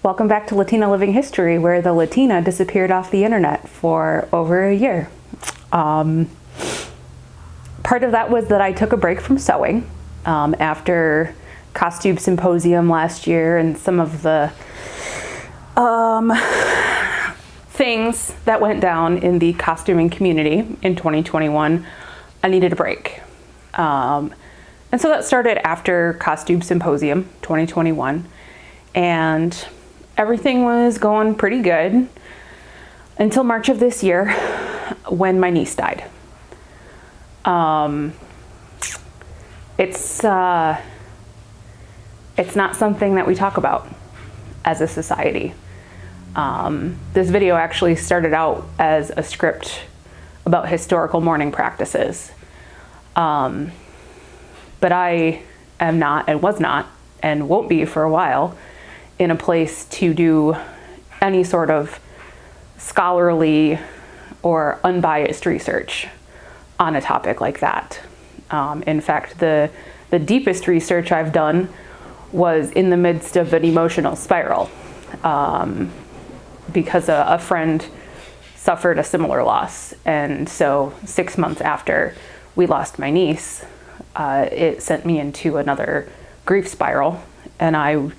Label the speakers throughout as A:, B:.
A: Welcome back to Latina Living History, where the Latina disappeared off the internet for over a year. Part of that was that I took a break from sewing after Costume Symposium last year and some of the things that went down in the costuming community in 2021. I needed a break. And so that started after Costume Symposium 2021. And everything was going pretty good until March of this year when my niece died. It's not something that we talk about as a society. This video actually started out as a script about historical mourning practices. But I am not and was not and won't be for a while in a place to do any sort of scholarly or unbiased research on a topic like that. In fact, the deepest research I've done was in the midst of an emotional spiral because a friend suffered a similar loss. And so 6 months after we lost my niece, it sent me into another grief spiral. And I,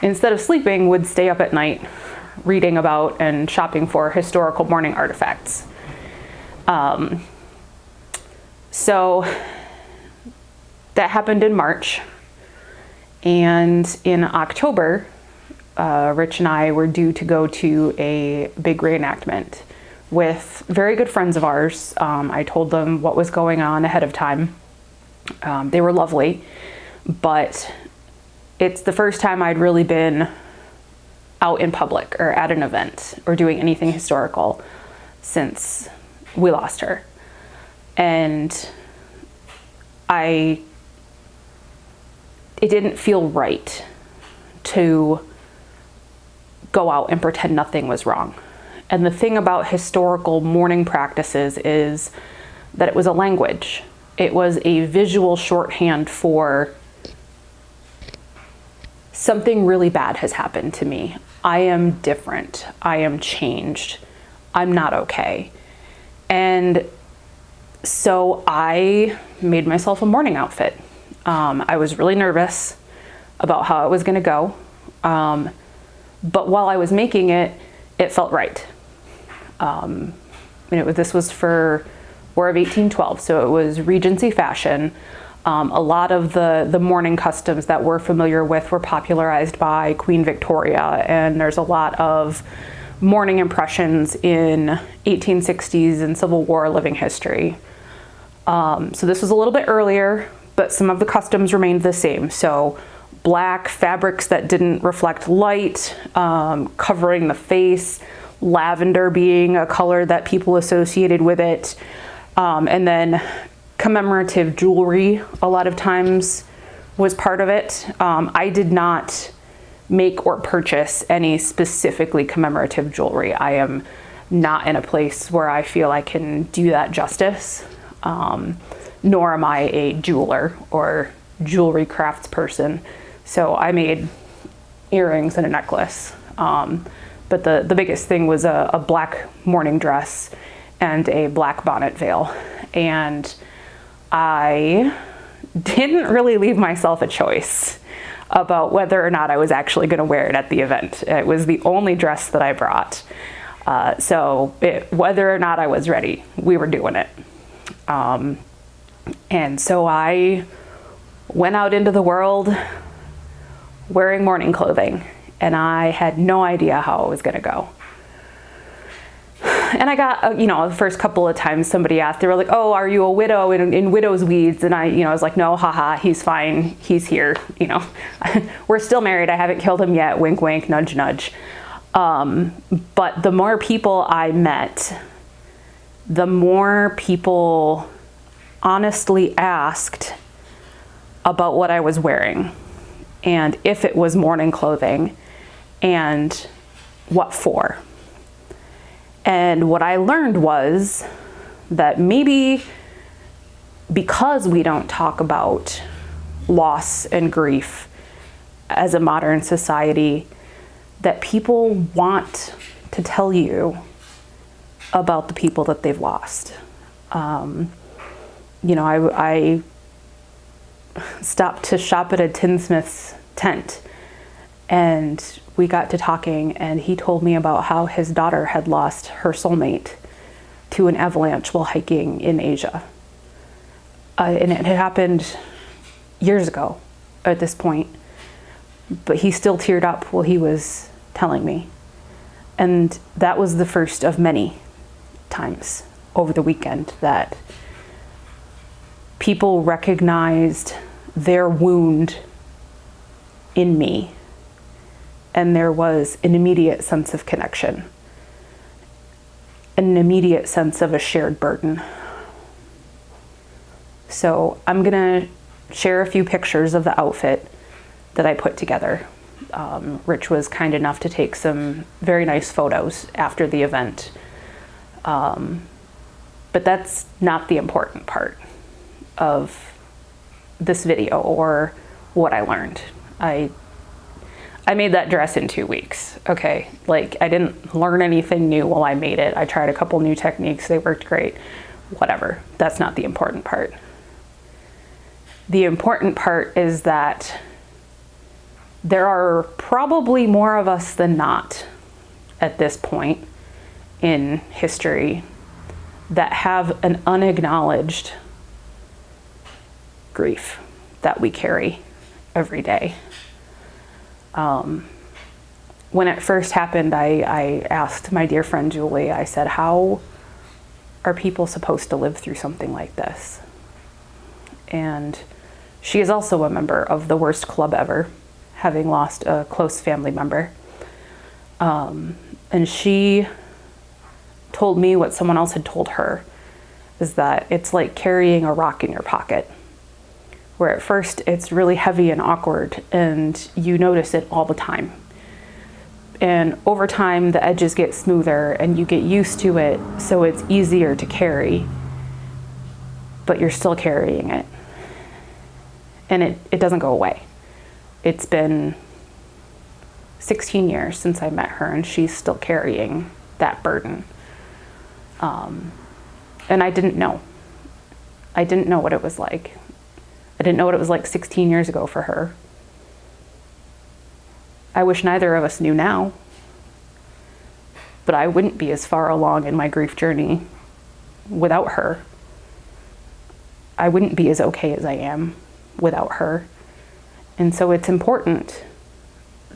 A: instead of sleeping, would stay up at night reading about and shopping for historical mourning artifacts. So that happened in March. And in October, Rich and I were due to go to a big reenactment with very good friends of ours. I told them what was going on ahead of time. They were lovely, but it's the first time I'd really been out in public or at an event or doing anything historical since we lost her. And it didn't feel right to go out and pretend nothing was wrong. And the thing about historical mourning practices is that it was a language. It was a visual shorthand for something really bad has happened to me. I am different. I am changed. I'm not okay. And so I made myself a mourning outfit. I was really nervous about how it was going to go. But while I was making it, it felt right. This was for War of 1812, so it was Regency fashion. A lot of the mourning customs that we're familiar with were popularized by Queen Victoria, and there's a lot of mourning impressions in 1860s and Civil War living history. So this was a little bit earlier, but some of the customs remained the same. So black fabrics that didn't reflect light, covering the face, lavender being a color that people associated with it, and then commemorative jewelry a lot of times was part of it. I did not make or purchase any specifically commemorative jewelry. I am not in a place where I feel I can do that justice, nor am I a jeweler or jewelry crafts person. So I made earrings and a necklace. But the biggest thing was a black mourning dress and a black bonnet veil. And I didn't really leave myself a choice about whether or not I was actually going to wear it at the event. It was the only dress that I brought. Whether or not I was ready, we were doing it. And so I went out into the world wearing mourning clothing, and I had no idea how it was going to go. And I got, the first couple of times somebody asked, they were like, "Oh, are you a widow in widow's weeds?" And I was like, "No, haha, he's fine. He's here. We're still married. I haven't killed him yet. Wink, wink, nudge, nudge." But the more people I met, the more people honestly asked about what I was wearing and if it was mourning clothing and what for. And what I learned was that maybe because we don't talk about loss and grief as a modern society, that people want to tell you about the people that they've lost. I stopped to shop at a tinsmith's tent, and we got to talking, and he told me about how his daughter had lost her soulmate to an avalanche while hiking in Asia. And it had happened years ago at this point, but he still teared up while he was telling me. And that was the first of many times over the weekend that people recognized their wound in me, and there was an immediate sense of connection, an immediate sense of a shared burden. So I'm gonna share a few pictures of the outfit that I put together. Rich was kind enough to take some very nice photos after the event. But that's not the important part of this video or what I learned. I made that dress in 2 weeks, okay? Like, I didn't learn anything new while I made it. I tried a couple new techniques, they worked great, whatever. That's not the important part. The important part is that there are probably more of us than not at this point in history that have an unacknowledged grief that we carry every day. When it first happened, I asked my dear friend Julie, I said, how are people supposed to live through something like this? And she is also a member of the worst club ever, having lost a close family member. And she told me what someone else had told her, is that it's like carrying a rock in your pocket, where at first it's really heavy and awkward and you notice it all the time. And over time, the edges get smoother and you get used to it, so it's easier to carry, but you're still carrying it. And it doesn't go away. It's been 16 years since I met her, and she's still carrying that burden. And I didn't know. I didn't know what it was like. I didn't know what it was like 16 years ago for her. I wish neither of us knew now, but I wouldn't be as far along in my grief journey without her. I wouldn't be as okay as I am without her. And so it's important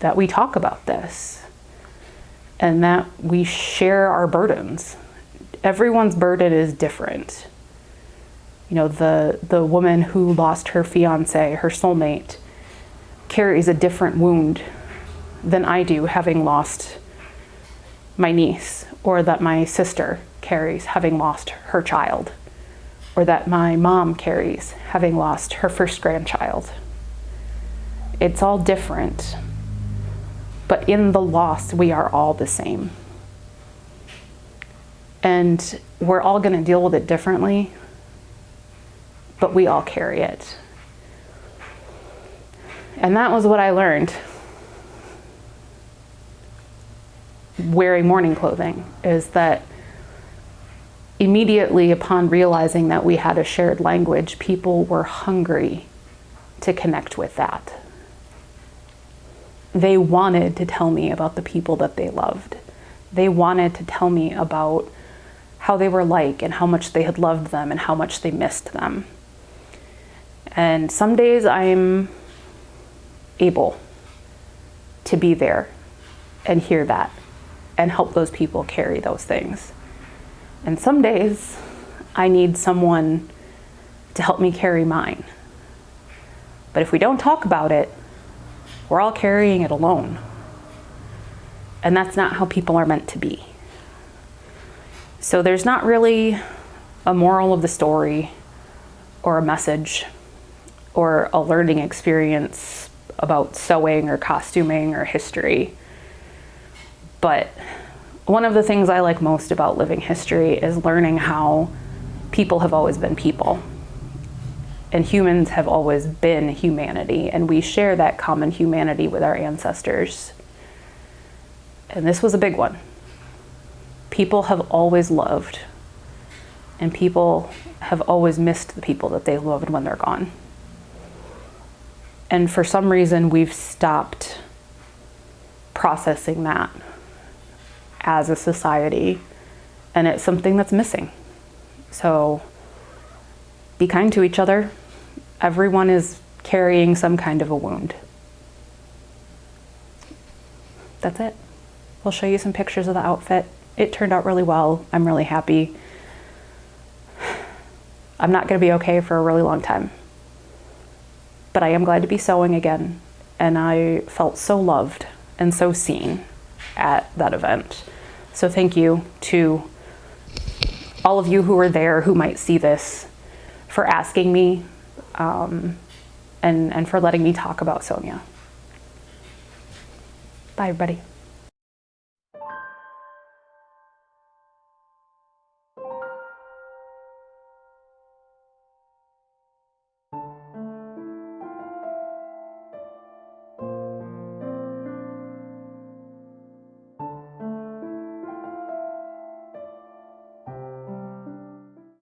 A: that we talk about this and that we share our burdens. Everyone's burden is different. You know, the woman who lost her fiance, her soulmate, carries a different wound than I do, having lost my niece, or that my sister carries, having lost her child, or that my mom carries, having lost her first grandchild. It's all different, but in the loss, we are all the same. And we're all gonna deal with it differently, but we all carry it. And that was what I learned wearing mourning clothing, is that immediately upon realizing that we had a shared language, people were hungry to connect with that. They wanted to tell me about the people that they loved. They wanted to tell me about how they were like and how much they had loved them and how much they missed them. And some days I'm able to be there and hear that and help those people carry those things. And some days I need someone to help me carry mine. But if we don't talk about it, we're all carrying it alone. And that's not how people are meant to be. So there's not really a moral of the story or a message or a learning experience about sewing or costuming or history. But one of the things I like most about living history is learning how people have always been people. And humans have always been humanity, and we share that common humanity with our ancestors. And this was a big one. People have always loved, and people have always missed the people that they loved when they're gone. And for some reason, we've stopped processing that as a society, and it's something that's missing. So be kind to each other. Everyone is carrying some kind of a wound. That's it. We'll show you some pictures of the outfit. It turned out really well. I'm really happy. I'm not going to be okay for a really long time. But I am glad to be sewing again. And I felt so loved and so seen at that event. So thank you to all of you who were there who might see this, for asking me and for letting me talk about Sonia. Bye, everybody.